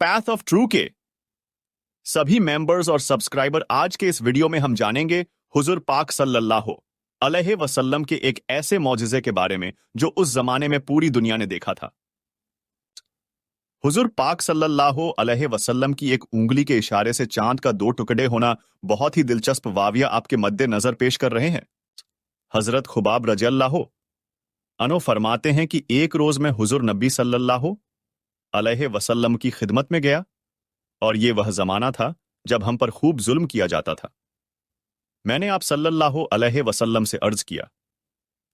Path of true के सभी members और सब्सक्राइबर आज के इस वीडियो में हम जानेंगे हुजूर पाक सल्लल्लाहु अलैहि वसल्लम के एक ऐसे मौजिज़े के बारे में जो उस जमाने में पूरी दुनिया ने देखा था। हुजूर पाक सल्लल्लाहु अलैहि वसल्लम की एक उंगली के इशारे से चांद का 2 टुकड़े होना बहुत ही दिलचस्प वाविया आपके मद्दे नजर पेश कर रहे हैं। हजरत खुबाब रज़ियल्लाहु अन्हु फरमाते हैं कि एक रोज में हुजूर नबी सल्लल्लाहु अलैहि वसल्लम की खिदमत में गया और ये वह जमाना था जब हम पर खूब जुल्म किया जाता था। मैंने आप सल्लल्लाहु अलैहि वसल्लम से अर्ज किया,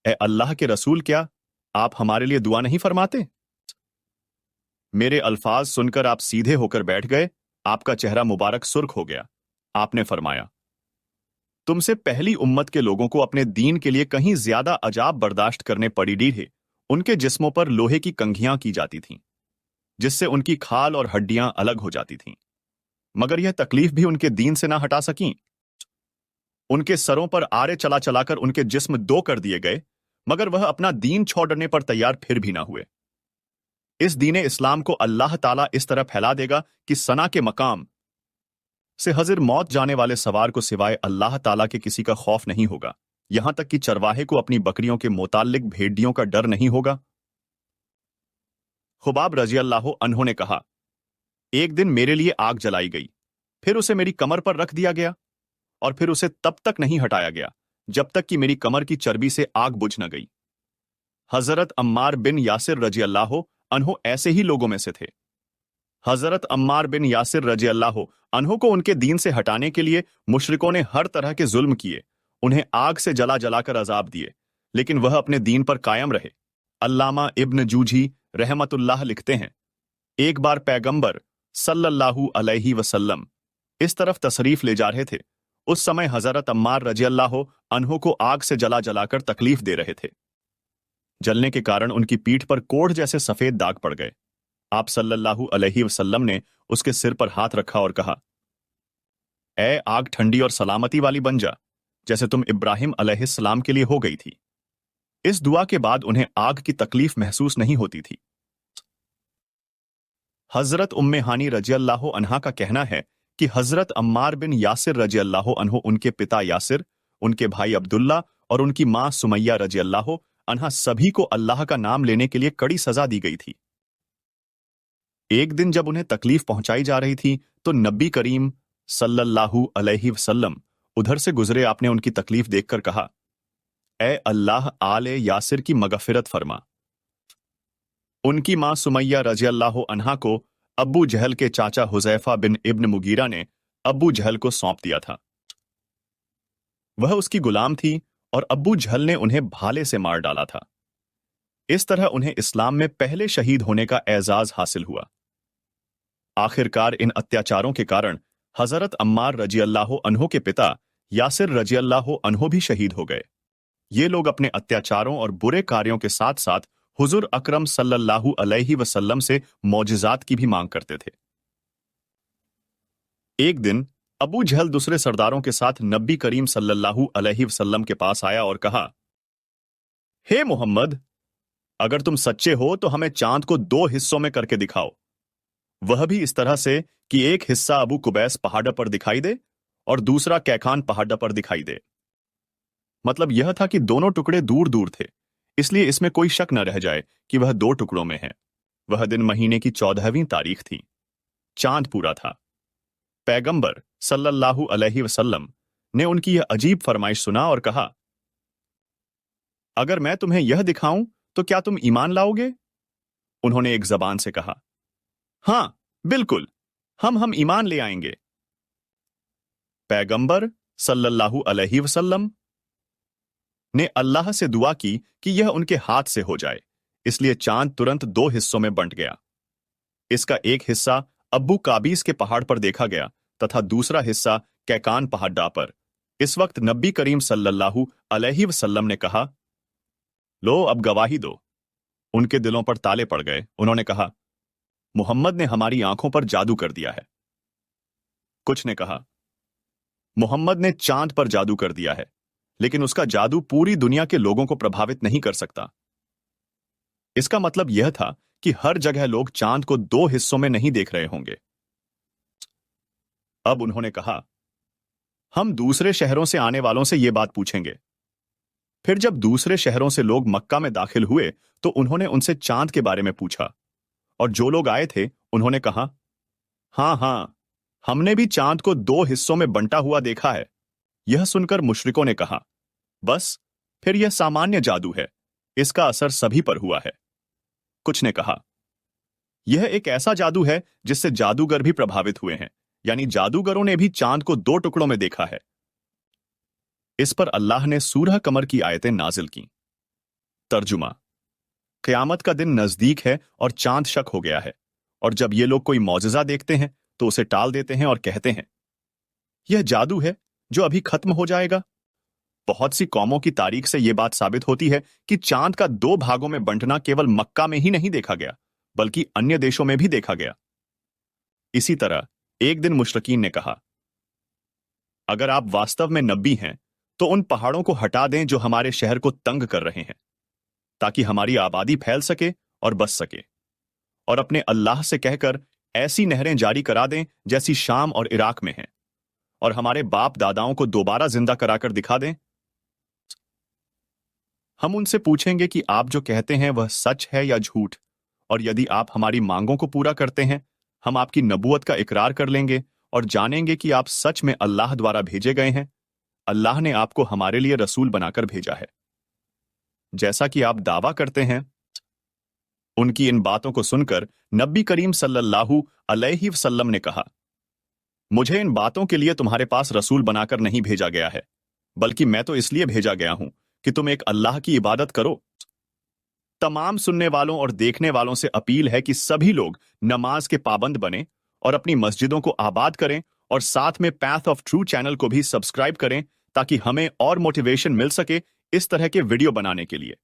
ए अल्लाह के रसूल, क्या आप हमारे लिए दुआ नहीं फरमाते? मेरे अल्फाज सुनकर आप सीधे होकर बैठ गए, आपका चेहरा मुबारक सुर्ख हो गया। आपने फरमाया, तुमसे पहली उम्मत के लोगों को अपने दीन के लिए कहीं ज्यादा अजाब बर्दाश्त करने पड़ी है। उनके जिस्मों पर लोहे की कंघियां की जाती थीं, जिससे उनकी खाल और हड्डियां अलग हो जाती थीं, मगर यह तकलीफ भी उनके दीन से ना हटा सकीं। उनके सरों पर आरे चला चलाकर उनके जिस्म 2 कर दिए गए, मगर वह अपना दीन छोड़ने पर तैयार फिर भी ना हुए। इस दीने इस्लाम को अल्लाह ताला इस तरह फैला देगा कि सना के मकाम से हज़िर मौत जाने वाले सवार को सिवाय अल्लाह ताला के किसी का खौफ नहीं होगा, यहां तक कि चरवाहे को अपनी बकरियों के मुताल्लिक भेड़ियों का डर नहीं होगा। खुबाब रज़ियल्लाहु अन्हु ने कहा, एक दिन मेरे लिए आग जलाई गई, फिर उसे मेरी कमर पर रख दिया गया और फिर उसे तब तक नहीं हटाया गया जब तक कि मेरी कमर की चर्बी से आग बुझ न गई। हजरत अम्मार बिन यासिर रज़ियल्लाहु अन्हु ऐसे ही लोगों में से थे। हजरत अम्मार बिन यासिर रज़ियल्लाहु अन्हु को उनके दीन से हटाने के लिए मुशरिकों ने हर तरह के जुल्म किए, उन्हें आग से जला जलाकर अजाब दिए, लेकिन वह अपने दीन पर कायम रहे। अल्लामा इब्न जूजी रहमतुल्लाह लिखते हैं, एक बार पैगंबर सल्लल्लाहु अलैहि वसल्लम इस तरफ तशरीफ ले जा रहे थे। उस समय हजरत अम्मार रज़ियल्लाहु अन्हु को आग से जला जलाकर तकलीफ दे रहे थे। जलने के कारण उनकी पीठ पर कोढ़ जैसे सफेद दाग पड़ गए। आप सल्लल्लाहु अलैहि वसल्लम ने उसके सिर पर हाथ रखा और कहा, ए आग ठंडी और सलामती वाली बन जा, जैसे तुम इब्राहिम अलैहिस्सलाम के लिए हो गई थी। इस दुआ के बाद उन्हें आग की तकलीफ महसूस नहीं होती थी। हजरत उम्मे हानी रज़ियल्लाहु अन्हा का कहना है कि हजरत अम्मार बिन यासिर रज़ियल्लाहु अन्हु, उनके पिता यासिर, उनके भाई अब्दुल्ला और उनकी मां सुमैया रज़ियल्लाहु अन्हा सभी को अल्लाह का नाम लेने के लिए कड़ी सजा दी गई थी। एक दिन जब उन्हें तकलीफ पहुंचाई जा रही थी तो नबी करीम सल्लल्लाहु अलैहि वसल्लम उधर से गुजरे। आपने उनकी तकलीफ देखकर कहा, ए अल्लाह आले यासिर की मगफिरत फरमा। उनकी मां सुमैया रज़ियल्लाहु अन्हा को अब्बू जहल के चाचा हुज़ैफा बिन इब्न मुगीरा ने अब्बू जहल को सौंप दिया था। वह उसकी गुलाम थी और अब्बू जहल ने उन्हें भाले से मार डाला था। इस तरह उन्हें इस्लाम में पहले शहीद होने का एजाज हासिल हुआ। आखिरकार इन अत्याचारों के कारण हजरत अम्मार रज़ियल्लाहु अन्हु के पिता यासिर रज़ियल्लाहु अन्हु भी शहीद हो गए। ये लोग अपने अत्याचारों और बुरे कार्यों के साथ साथ हुजूर अकरम सल्लल्लाहु अलैहि वसल्लम से मौजिज़ात की भी मांग करते थे। एक दिन अबू जहल दूसरे सरदारों के साथ नबी करीम सल्लल्लाहु अलैहि वसल्लम के पास आया और कहा, हे मोहम्मद, अगर तुम सच्चे हो तो हमें चांद को 2 हिस्सों में करके दिखाओ, वह भी इस तरह से कि एक हिस्सा अबू कुबैस पहाड़ पर दिखाई दे और दूसरा कैखान पहाड़ पर दिखाई दे। मतलब यह था कि दोनों टुकड़े दूर दूर थे, इसलिए इसमें कोई शक न रह जाए कि वह 2 टुकड़ों में है। वह दिन महीने की 14वीं तारीख थी। चांद पूरा था। पैगंबर सल्लल्लाहु अलैहि वसल्लम ने उनकी यह अजीब फरमाइश सुना और कहा, अगर मैं तुम्हें यह दिखाऊं तो क्या तुम ईमान लाओगे? उन्होंने एक जबान से कहा, हां बिल्कुल, हम ईमान ले आएंगे। पैगंबर सल्लल्लाहु अलैहि वसल्लम ने अल्लाह से दुआ की कि यह उनके हाथ से हो जाए, इसलिए चांद तुरंत 2 हिस्सों में बंट गया। इसका एक हिस्सा अब्बू काबीस के पहाड़ पर देखा गया तथा दूसरा हिस्सा कैकान पहाड़ पर। इस वक्त नबी करीम सल्लल्लाहु अलैहि वसल्लम ने कहा, लो अब गवाही दो। उनके दिलों पर ताले पड़ गए। उन्होंने कहा, मुहम्मद ने हमारी आंखों पर जादू कर दिया है। कुछ ने कहा, मुहम्मद ने चांद पर जादू कर दिया है, लेकिन उसका जादू पूरी दुनिया के लोगों को प्रभावित नहीं कर सकता। इसका मतलब यह था कि हर जगह लोग चांद को 2 हिस्सों में नहीं देख रहे होंगे। अब उन्होंने कहा, हम दूसरे शहरों से आने वालों से ये बात पूछेंगे। फिर जब दूसरे शहरों से लोग मक्का में दाखिल हुए तो उन्होंने उनसे चांद के बारे में पूछा, और जो लोग आए थे उन्होंने कहा, हाँ हाँ, हमने भी चांद को 2 हिस्सों में बंटा हुआ देखा है। यह सुनकर मुशरिकों ने कहा, बस फिर यह सामान्य जादू है, इसका असर सभी पर हुआ है। कुछ ने कहा, यह एक ऐसा जादू है जिससे जादूगर भी प्रभावित हुए हैं, यानी जादूगरों ने भी चांद को 2 टुकड़ों में देखा है। इस पर अल्लाह ने सूरह कमर की आयतें नाजिल की। तर्जुमा: क़यामत का दिन नजदीक है और चांद शक हो गया है, और जब ये लोग कोई मौजज़ा देखते हैं तो उसे टाल देते हैं और कहते हैं, यह जादू है जो अभी खत्म हो जाएगा। बहुत सी कौमों की तारीख से यह बात साबित होती है कि चांद का 2 भागों में बंटना केवल मक्का में ही नहीं देखा गया, बल्कि अन्य देशों में भी देखा गया। इसी तरह एक दिन मुशरिकीन ने कहा, अगर आप वास्तव में नबी हैं तो उन पहाड़ों को हटा दें जो हमारे शहर को तंग कर रहे हैं, ताकि हमारी आबादी फैल सके और बस सके, और अपने अल्लाह से कहकर ऐसी नहरें जारी करा दें जैसी शाम और इराक में हैं, और हमारे बाप दादाओं को दोबारा जिंदा कराकर दिखा दें। हम उनसे पूछेंगे कि आप जो कहते हैं वह सच है या झूठ, और यदि आप हमारी मांगों को पूरा करते हैं, हम आपकी नबूवत का इकरार कर लेंगे और जानेंगे कि आप सच में अल्लाह द्वारा भेजे गए हैं। अल्लाह ने आपको हमारे लिए रसूल बनाकर भेजा है, जैसा कि आप दावा करते हैं। उनकी इन बातों को सुनकर नबी करीम सल्लल्लाहु अलैहि वसल्लम ने कहा, मुझे इन बातों के लिए तुम्हारे पास रसूल बनाकर नहीं भेजा गया है, बल्कि मैं तो इसलिए भेजा गया हूं कि तुम एक अल्लाह की इबादत करो। तमाम सुनने वालों और देखने वालों से अपील है कि सभी लोग नमाज के पाबंद बने और अपनी मस्जिदों को आबाद करें, और साथ में पैथ ऑफ ट्रू चैनल को भी सब्सक्राइब करें ताकि हमें और मोटिवेशन मिल सके इस तरह के वीडियो बनाने के लिए।